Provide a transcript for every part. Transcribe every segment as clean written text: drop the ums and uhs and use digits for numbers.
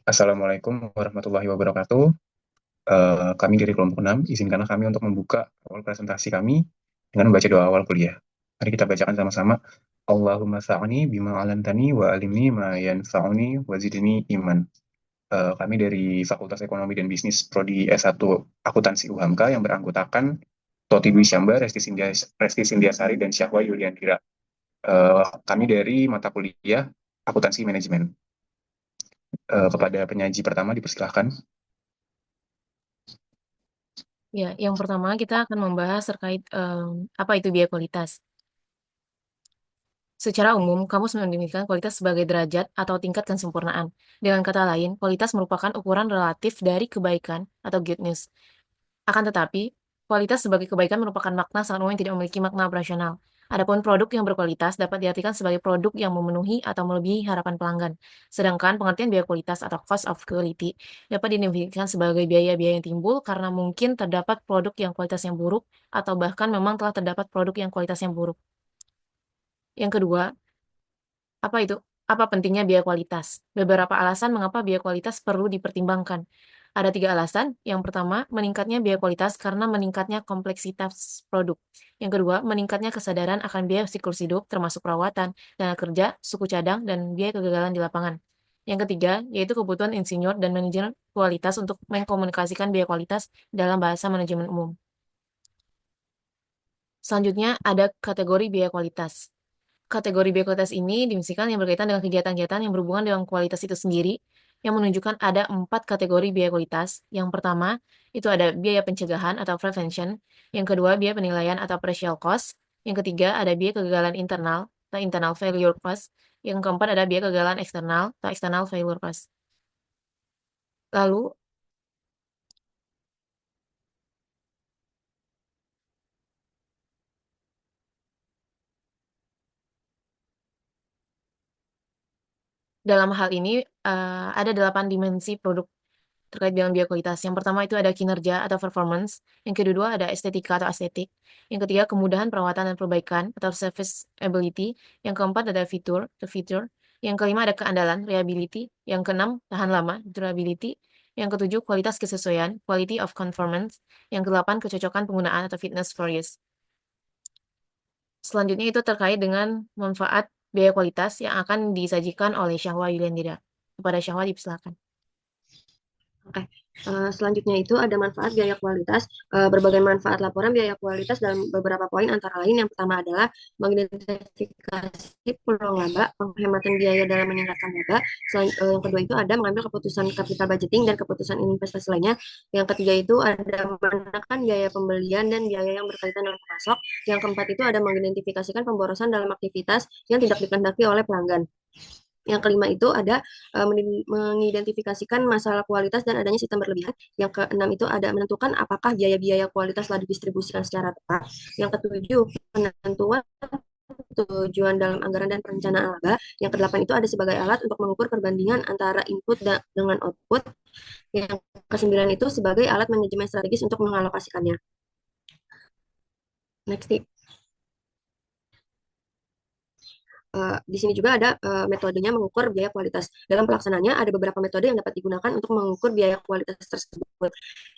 Assalamualaikum warahmatullahi wabarakatuh. Kami dari kelompok 6, izinkanlah kami untuk membuka awal presentasi kami dengan membaca doa awal kuliah. Mari kita bacakan sama-sama. Allahumma sa'ani bima 'allamtani wa alimni ma yanfa'uni wa zidni iman. Kami dari Fakultas Ekonomi dan Bisnis Prodi S1 Akuntansi UHAMKA yang beranggotakan Toti Dwi Syamba, Resti Sindiasari, dan Syahwa Yuliandira. Kami dari mata kuliah Akuntansi Manajemen. Kepada penyaji pertama dipersilahkan. Ya, yang pertama kita akan membahas terkait apa itu biaya kualitas. Secara umum, kamus mendefinisikan kualitas sebagai derajat atau tingkat kesempurnaan. Dengan kata lain, kualitas merupakan ukuran relatif dari kebaikan atau goodness. Akan tetapi, kualitas sebagai kebaikan merupakan makna sangat umum yang tidak memiliki makna operasional. Adapun produk yang berkualitas dapat diartikan sebagai produk yang memenuhi atau melebihi harapan pelanggan. Sedangkan pengertian biaya kualitas atau cost of quality dapat didefinisikan sebagai biaya-biaya yang timbul karena mungkin terdapat produk yang kualitasnya buruk atau bahkan memang telah terdapat produk yang kualitasnya buruk. Yang kedua, apa itu? Apa pentingnya biaya kualitas? Beberapa alasan mengapa biaya kualitas perlu dipertimbangkan. Ada 3 alasan. Yang pertama, meningkatnya biaya kualitas karena meningkatnya kompleksitas produk. Yang kedua, meningkatnya kesadaran akan biaya siklus hidup, termasuk perawatan, dana kerja, suku cadang, dan biaya kegagalan di lapangan. Yang ketiga, yaitu kebutuhan insinyur dan manajer kualitas untuk mengkomunikasikan biaya kualitas dalam bahasa manajemen umum. Selanjutnya, ada kategori biaya kualitas. Kategori biaya kualitas ini dimisikan yang berkaitan dengan kegiatan-kegiatan yang berhubungan dengan kualitas itu sendiri, yang menunjukkan ada 4 kategori biaya kualitas. Yang pertama, itu ada biaya pencegahan atau prevention. Yang kedua, biaya penilaian atau appraisal cost. Yang ketiga, ada biaya kegagalan internal atau internal failure cost. Yang keempat, ada biaya kegagalan eksternal atau external failure cost. Lalu, dalam hal ini, ada 8 dimensi produk terkait dengan biaya kualitas. Yang pertama itu ada kinerja atau performance, yang kedua ada estetika atau estetik, yang ketiga kemudahan perawatan dan perbaikan atau serviceability, yang keempat ada fitur atau feature, yang kelima ada keandalan reliability, yang keenam tahan lama durability, yang ketujuh kualitas kesesuaian quality of conformance, yang kedelapan kecocokan penggunaan atau fitness for use. Selanjutnya itu terkait dengan manfaat biaya kualitas yang akan disajikan oleh Syahwa Yuliandira. Kepada Syahwa dipersilakan. Oke, selanjutnya itu ada manfaat biaya kualitas. Berbagai manfaat laporan biaya kualitas dalam beberapa poin antara lain yang pertama adalah mengidentifikasi peluang laba, penghematan biaya dalam meningkatkan laba. Yang kedua itu ada mengambil keputusan capital budgeting dan keputusan investasi lainnya. Yang ketiga itu ada menekan biaya pembelian dan biaya yang berkaitan dengan pemasok. Yang keempat itu ada mengidentifikasikan pemborosan dalam aktivitas yang tidak dikehendaki oleh pelanggan. Yang kelima itu ada mengidentifikasikan masalah kualitas dan adanya sistem berlebihan. Yang keenam itu ada menentukan apakah biaya-biaya kualitas telah didistribusikan secara tepat. Yang ketujuh, penentuan tujuan dalam anggaran dan perencanaan laba. Yang kedelapan itu ada sebagai alat untuk mengukur perbandingan antara input dengan output. Yang kesembilan itu sebagai alat manajemen strategis untuk mengalokasikannya. Next. Di sini juga ada metodenya mengukur biaya kualitas. Dalam pelaksanaannya ada beberapa metode yang dapat digunakan untuk mengukur biaya kualitas tersebut.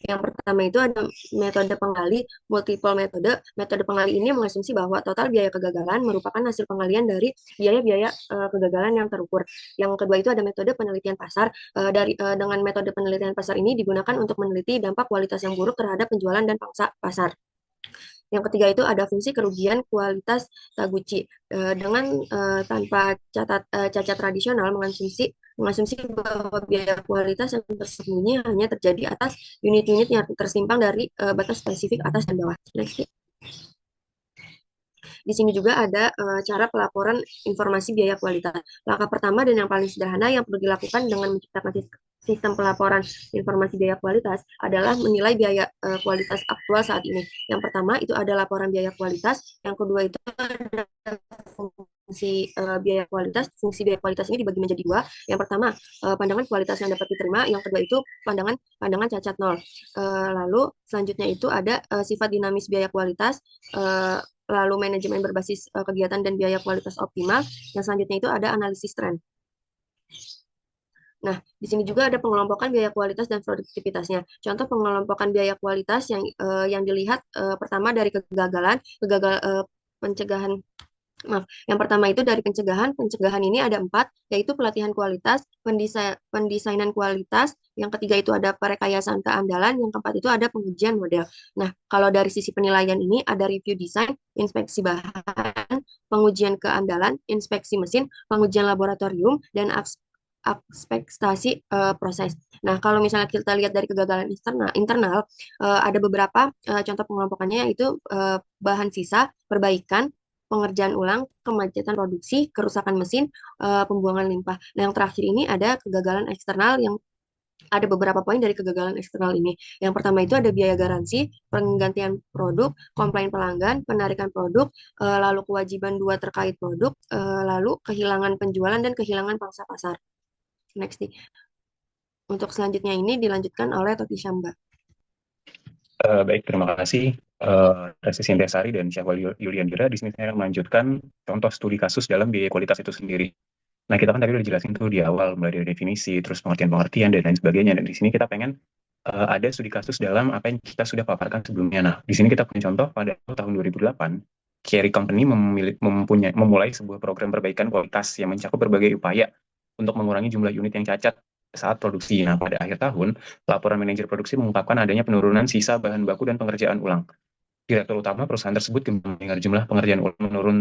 Yang pertama itu ada metode penggali, multiple metode. Metode penggali ini mengasumsi bahwa total biaya kegagalan merupakan hasil pengalian dari biaya-biaya kegagalan yang terukur. Yang kedua itu ada metode penelitian pasar. Dengan metode penelitian pasar ini digunakan untuk meneliti dampak kualitas yang buruk terhadap penjualan dan pangsa pasar. Yang ketiga itu ada fungsi kerugian kualitas Taguchi. Dengan tanpa cacat tradisional mengasumsi bahwa biaya kualitas yang tersembunyi hanya terjadi atas unit-unit yang tersimpang dari batas spesifik atas dan bawah. Next. Di sini juga ada cara pelaporan informasi biaya kualitas. Langkah pertama dan yang paling sederhana yang perlu dilakukan dengan menciptakan sistem pelaporan informasi biaya kualitas adalah menilai biaya kualitas aktual saat ini. Yang pertama itu ada laporan biaya kualitas, yang kedua itu ada biaya kualitas. Fungsi biaya kualitas ini dibagi menjadi dua. Yang pertama pandangan kualitas yang dapat diterima, yang kedua itu pandangan cacat nol. Lalu selanjutnya itu ada sifat dinamis biaya kualitas, lalu manajemen berbasis kegiatan dan biaya kualitas optimal. Yang selanjutnya itu ada analisis tren. Nah, di sini juga ada pengelompokan biaya kualitas dan produktivitasnya. Contoh pengelompokan biaya kualitas yang dilihat pertama dari pencegahan. Maaf, yang pertama itu dari pencegahan. Pencegahan ini ada 4, yaitu pelatihan kualitas, pendesainan kualitas, yang ketiga itu ada perekayasaan keandalan, yang keempat itu ada pengujian model. Nah, kalau dari sisi penilaian ini ada review desain, inspeksi bahan, pengujian keandalan, inspeksi mesin, pengujian laboratorium, dan ekspektasi proses. Nah, kalau misalnya kita lihat dari kegagalan internal ada beberapa contoh pengelompokannya yaitu bahan sisa, perbaikan, pengerjaan ulang, kemacetan produksi, kerusakan mesin, pembuangan limbah. Nah, yang terakhir ini ada kegagalan eksternal yang ada beberapa poin dari kegagalan eksternal ini. Yang pertama itu ada biaya garansi, penggantian produk, komplain pelanggan, penarikan produk, lalu kewajiban dua terkait produk, lalu kehilangan penjualan dan kehilangan pangsa pasar. Next nih. Untuk selanjutnya ini dilanjutkan oleh Toti Syamba. Baik, terima kasih. Resi Sintiasari dan Syahwal Yuliandira. Di sini saya akan melanjutkan contoh studi kasus dalam biaya kualitas itu sendiri. Nah, kita kan tadi udah jelasin tuh di awal, mulai dari definisi, terus pengertian-pengertian, dan lain sebagainya. Dan di sini kita pengen ada studi kasus dalam apa yang kita sudah paparkan sebelumnya. Nah, di sini kita punya contoh pada tahun 2008, Cherry Company memulai sebuah program perbaikan kualitas yang mencakup berbagai upaya untuk mengurangi jumlah unit yang cacat saat produksi. Nah, pada akhir tahun, laporan manajer produksi mengungkapkan adanya penurunan sisa bahan baku dan pengerjaan ulang. Direktur utama perusahaan tersebut mendengar jumlah pengerjaan ulang menurun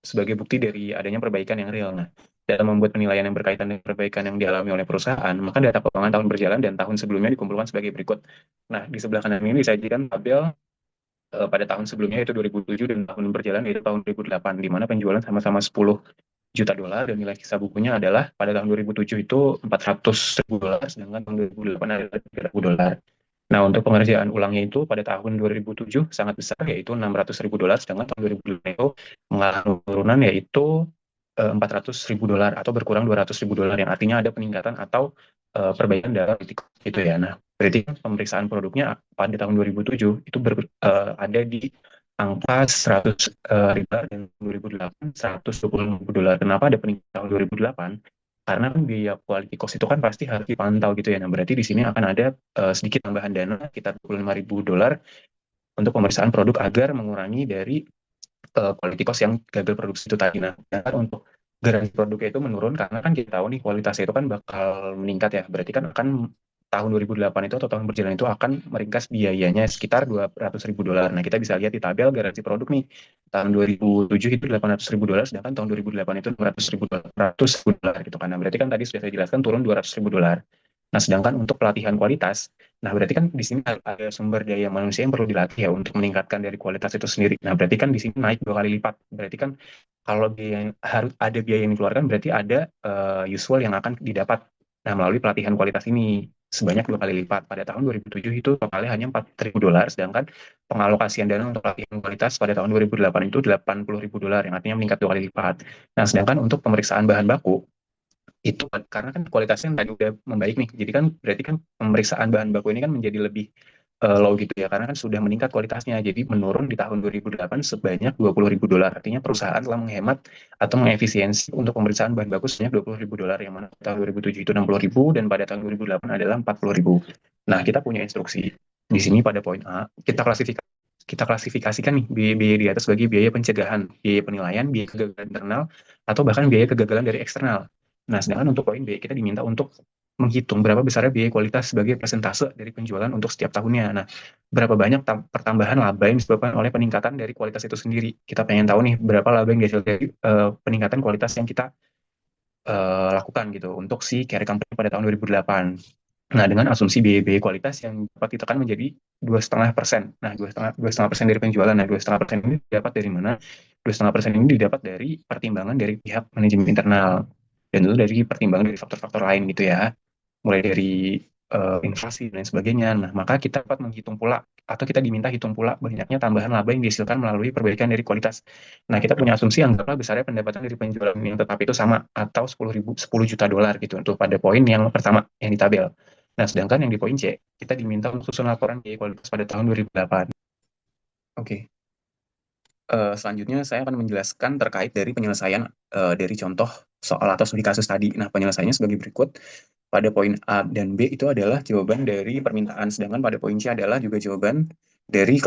sebagai bukti dari adanya perbaikan yang real. Nah, dalam membuat penilaian yang berkaitan dengan perbaikan yang dialami oleh perusahaan, maka data keuangan tahun berjalan dan tahun sebelumnya dikumpulkan sebagai berikut. Nah, di sebelah kanan ini disajikan tabel pada tahun sebelumnya yaitu 2007 dan tahun berjalan yaitu tahun 2008, di mana penjualan sama-sama 10 juta dolar dan nilai kisah bukunya adalah pada tahun 2007 itu 400 ribu dolar, sedangkan tahun 2008 adalah 3.000 dolar. Nah, untuk pengerjaan ulangnya itu pada tahun 2007 sangat besar, yaitu 600 ribu dolar, sedangkan tahun 2008 itu mengalami penurunan yaitu 400 ribu dolar atau berkurang 200 ribu dolar, yang artinya ada peningkatan atau perbaikan dalam itu ya. Nah, berarti pemeriksaan produknya pada tahun 2007 itu ada di angka 100 ribu dolar dan 2008 120 ribu dolar. Kenapa ada peningkatan tahun 2008? Karena kan biaya quality cost itu kan pasti harus dipantau gitu ya. Nah, berarti di sini akan ada sedikit tambahan dana sekitar 25 ribu dolar untuk pemeriksaan produk agar mengurangi dari quality cost yang gagal produksi itu tadi. Nah, untuk garansi produknya itu menurun karena kan kita tahu nih kualitasnya itu kan bakal meningkat ya. Berarti kan akan tahun 2008 itu atau tahun berjalan itu akan meringkas biayanya sekitar 200 ribu dolar. Nah, kita bisa lihat di tabel garansi produk nih. Tahun 2007 itu 800 ribu dolar, sedangkan tahun 2008 itu 200 ribu dolar, 100 ribu dolar gitu kan. Nah, berarti kan tadi sudah saya jelaskan turun 200 ribu dolar. Nah, sedangkan untuk pelatihan kualitas, nah berarti kan di sini ada sumber daya manusia yang perlu dilatih ya untuk meningkatkan dari kualitas itu sendiri. Nah, berarti kan di sini naik 2 kali lipat. Berarti kan kalau harus ada biaya yang dikeluarkan, berarti ada usual yang akan didapat. Nah, melalui pelatihan kualitas ini sebanyak 2 kali lipat. Pada tahun 2007 itu totalnya hanya 4.000 dolar, sedangkan pengalokasian dana untuk pelatihan kualitas pada tahun 2008 itu 80.000 dolar, yang artinya meningkat 2 kali lipat. Nah, sedangkan untuk pemeriksaan bahan baku, itu karena kan kualitasnya tadi udah membaik nih, jadi kan berarti kan pemeriksaan bahan baku ini kan menjadi lebih low gitu ya, karena kan sudah meningkat kualitasnya, jadi menurun di tahun 2008 sebanyak 20.000 dolar. Artinya perusahaan telah menghemat atau mengefisiensi untuk pemeriksaan bahan baku sebanyak 20.000 dolar, yang mana tahun 2007 itu 60.000 dan pada tahun 2008 adalah 40.000. Nah, kita punya instruksi di sini pada poin A, kita klasifikasikan nih biaya di atas sebagai biaya pencegahan, biaya penilaian, biaya kegagalan internal, atau bahkan biaya kegagalan dari eksternal. Nah, sedangkan untuk poin B, kita diminta untuk menghitung berapa besarnya biaya kualitas sebagai persentase dari penjualan untuk setiap tahunnya. Nah, berapa banyak pertambahan laba yang disebabkan oleh peningkatan dari kualitas itu sendiri. Kita pengen tahu nih berapa laba yang dihasilkan dari peningkatan kualitas yang kita lakukan gitu untuk si Carry Company pada tahun 2008. Nah, dengan asumsi biaya kualitas yang dapat ditekan menjadi 2,5%. Nah, 2,5% dari penjualan. Nah, 2,5% ini didapat dari mana? 2,5% ini didapat dari pertimbangan dari pihak manajemen internal. Dan itu dari pertimbangan dari faktor-faktor lain gitu ya. Mulai dari inflasi dan lain sebagainya. Nah, maka kita dapat menghitung pula atau kita diminta hitung pula banyaknya tambahan laba yang dihasilkan melalui perbaikan dari kualitas. Nah, kita punya asumsi anggaplah besarnya pendapatan dari penjualan yang tetap itu sama atau 10 juta dolar gitu untuk pada poin yang pertama yang di tabel. Nah, sedangkan yang di poin C, kita diminta untuk susun laporan biaya kualitas pada tahun 2008. Oke. Selanjutnya saya akan menjelaskan terkait dari penyelesaian dari contoh soal atau studi kasus tadi. Nah, penyelesaiannya sebagai berikut. Pada poin A dan B itu adalah jawaban dari permintaan, sedangkan pada poin C adalah juga jawaban dari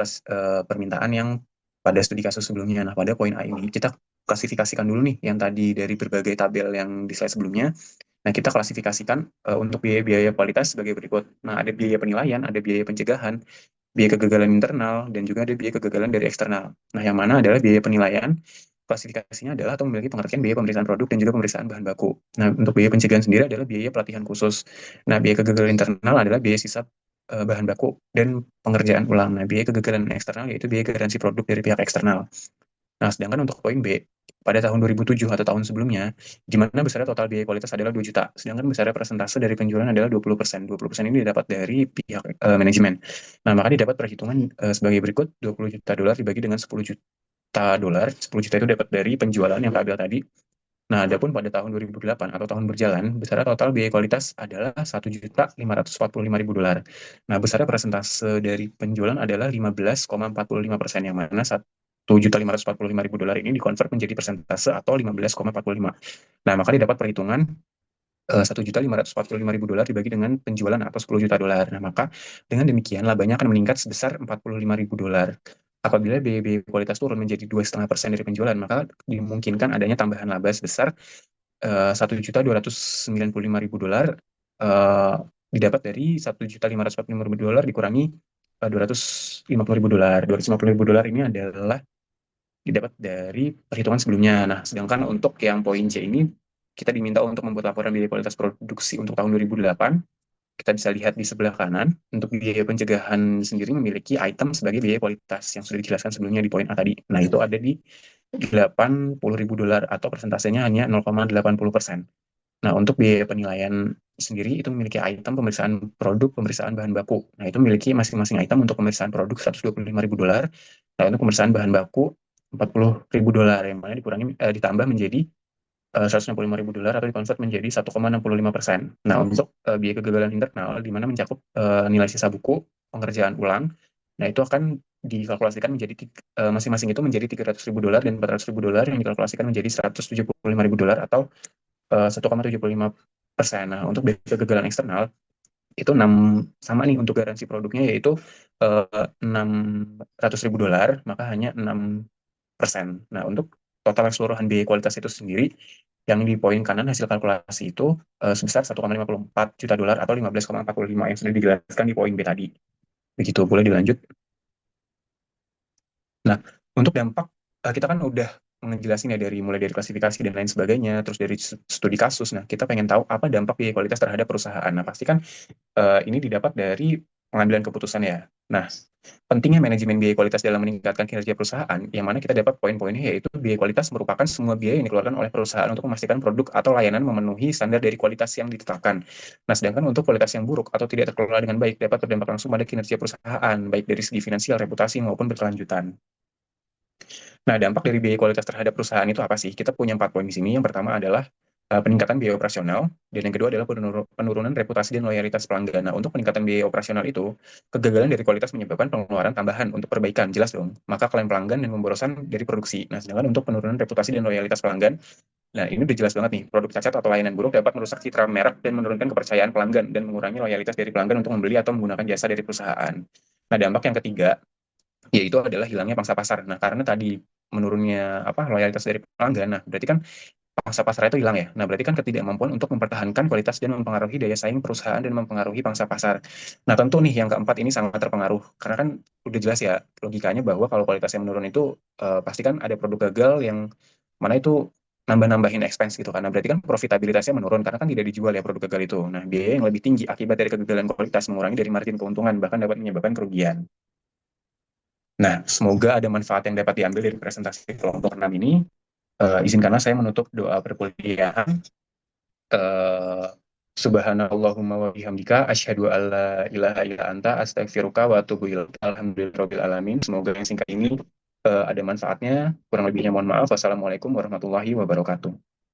permintaan yang pada studi kasus sebelumnya. Nah, pada poin A ini kita klasifikasikan dulu nih yang tadi dari berbagai tabel yang di slide sebelumnya. Nah, kita klasifikasikan untuk biaya-biaya kualitas sebagai berikut. Nah, ada biaya penilaian, ada biaya pencegahan, biaya kegagalan internal, dan juga ada biaya kegagalan dari eksternal. Nah, yang mana adalah biaya penilaian, klasifikasinya adalah atau memiliki pengertian biaya pemeriksaan produk dan juga pemeriksaan bahan baku. Nah, untuk biaya pencegahan sendiri adalah biaya pelatihan khusus. Nah, biaya kegagalan internal adalah biaya sisa bahan baku dan pengerjaan ulang. Nah, biaya kegagalan eksternal yaitu biaya garansi produk dari pihak eksternal. Nah, sedangkan untuk poin B, pada tahun 2007 atau tahun sebelumnya, di mana besarnya total biaya kualitas adalah 2 juta, sedangkan besarnya persentase dari penjualan adalah 20%. 20% ini didapat dari pihak manajemen. Nah, maka didapat perhitungan sebagai berikut, 20 juta dolar dibagi dengan 10 juta dolar. 10 juta itu dapat dari penjualan yang tabel tadi. Nah, adapun pada tahun 2008 atau tahun berjalan, besarnya total biaya kualitas adalah 1.545.000 dolar. Nah, besarnya persentase dari penjualan adalah 15,45%, yang mana 1.545.000 dolar ini dikonvert menjadi persentase atau 15,45. Nah, maka didapat perhitungan 1.545.000 dolar dibagi dengan penjualan atau 10 juta dolar. Nah, maka dengan demikian labanya akan meningkat sebesar 45.000 dolar. Apabila biaya kualitas turun menjadi 2,5% dari penjualan, maka dimungkinkan adanya tambahan laba sebesar 1.295.000 dolar didapat dari 1.545.000 dolar dikurangi 250.000 dolar. 250.000 dolar ini adalah didapat dari perhitungan sebelumnya. Nah, sedangkan untuk yang poin C ini, kita diminta untuk membuat laporan biaya kualitas produksi untuk tahun 2008. Kita bisa lihat di sebelah kanan, untuk biaya pencegahan sendiri memiliki item sebagai biaya kualitas yang sudah dijelaskan sebelumnya di poin A tadi. Nah, itu ada di 80.000 dolar atau persentasenya hanya 0,80%. Nah, untuk biaya penilaian sendiri itu memiliki item pemeriksaan produk, pemeriksaan bahan baku. Nah, itu memiliki masing-masing item untuk pemeriksaan produk 125.000 dolar. Nah, untuk pemeriksaan bahan baku 40.000 dolar, yang mana ditambah menjadi 165.000 dolar atau dikonvert menjadi 1,65%. Nah, untuk biaya kegagalan internal, di mana mencakup nilai sisa buku, pengerjaan ulang, nah itu akan dikalkulasikan menjadi masing-masing itu menjadi 300.000 dolar dan 400.000 dolar yang dikalkulasikan menjadi 175.000 dolar atau 1,75%. Nah, untuk biaya kegagalan eksternal itu 6 sama nih untuk garansi produknya yaitu 600.000 dolar, maka hanya 6%. Nah, untuk total keseluruhan biaya kualitas itu sendiri yang di poin kanan hasil kalkulasi itu sebesar 1,54 juta dolar atau 15,45 yang sudah dijelaskan di poin B tadi. Begitu, boleh dilanjut. Nah, untuk dampak kita kan udah ngejelasin ya dari mulai dari klasifikasi dan lain sebagainya, terus dari studi kasus. Nah, kita pengen tahu apa dampak biaya kualitas terhadap perusahaan. Nah, pasti kan ini didapat dari pengambilan keputusan ya. Nah, pentingnya manajemen biaya kualitas dalam meningkatkan kinerja perusahaan, yang mana kita dapat poin-poinnya yaitu biaya kualitas merupakan semua biaya yang dikeluarkan oleh perusahaan untuk memastikan produk atau layanan memenuhi standar dari kualitas yang ditetapkan. Nah, sedangkan untuk kualitas yang buruk atau tidak terkelola dengan baik dapat berdampak langsung pada kinerja perusahaan, baik dari segi finansial, reputasi, maupun berkelanjutan. Nah, dampak dari biaya kualitas terhadap perusahaan itu apa sih? Kita punya 4 poin di sini. Yang pertama adalah peningkatan biaya operasional, dan yang kedua adalah penurunan reputasi dan loyalitas pelanggan. Nah, untuk peningkatan biaya operasional itu, kegagalan dari kualitas menyebabkan pengeluaran tambahan untuk perbaikan, jelas dong. Maka klaim pelanggan dan pemborosan dari produksi. Nah, sedangkan untuk penurunan reputasi dan loyalitas pelanggan, nah ini udah jelas banget nih, produk cacat atau layanan buruk dapat merusak citra merek dan menurunkan kepercayaan pelanggan dan mengurangi loyalitas dari pelanggan untuk membeli atau menggunakan jasa dari perusahaan. Nah, dampak yang ketiga yaitu adalah hilangnya pangsa pasar. Nah, karena tadi menurunnya loyalitas dari pelanggan, nah berarti kan pangsa pasar itu hilang ya. Nah, berarti kan ketidakmampuan untuk mempertahankan kualitas dan mempengaruhi daya saing perusahaan dan mempengaruhi pangsa pasar. Nah, tentu nih yang keempat ini sangat terpengaruh karena kan udah jelas ya logikanya bahwa kalau kualitasnya menurun itu pasti kan ada produk gagal yang mana itu nambah-nambahin expense gitu karena berarti kan profitabilitasnya menurun karena kan tidak dijual ya produk gagal itu. Nah, biaya yang lebih tinggi akibat dari kegagalan kualitas mengurangi dari margin keuntungan bahkan dapat menyebabkan kerugian. Nah, semoga ada manfaat yang dapat diambil dari presentasi kelompok 6 ini. Izinkanlah saya menutup doa perkuliahan. Subhanallahumma wa bihamdika asyhadu alla ilaha illa anta astaghfiruka wa atubu ilaik. Alhamdulillahirabbil alamin. Semoga yang singkat ini ada manfaatnya. Kurang lebihnya mohon maaf. Wassalamualaikum warahmatullahi wabarakatuh.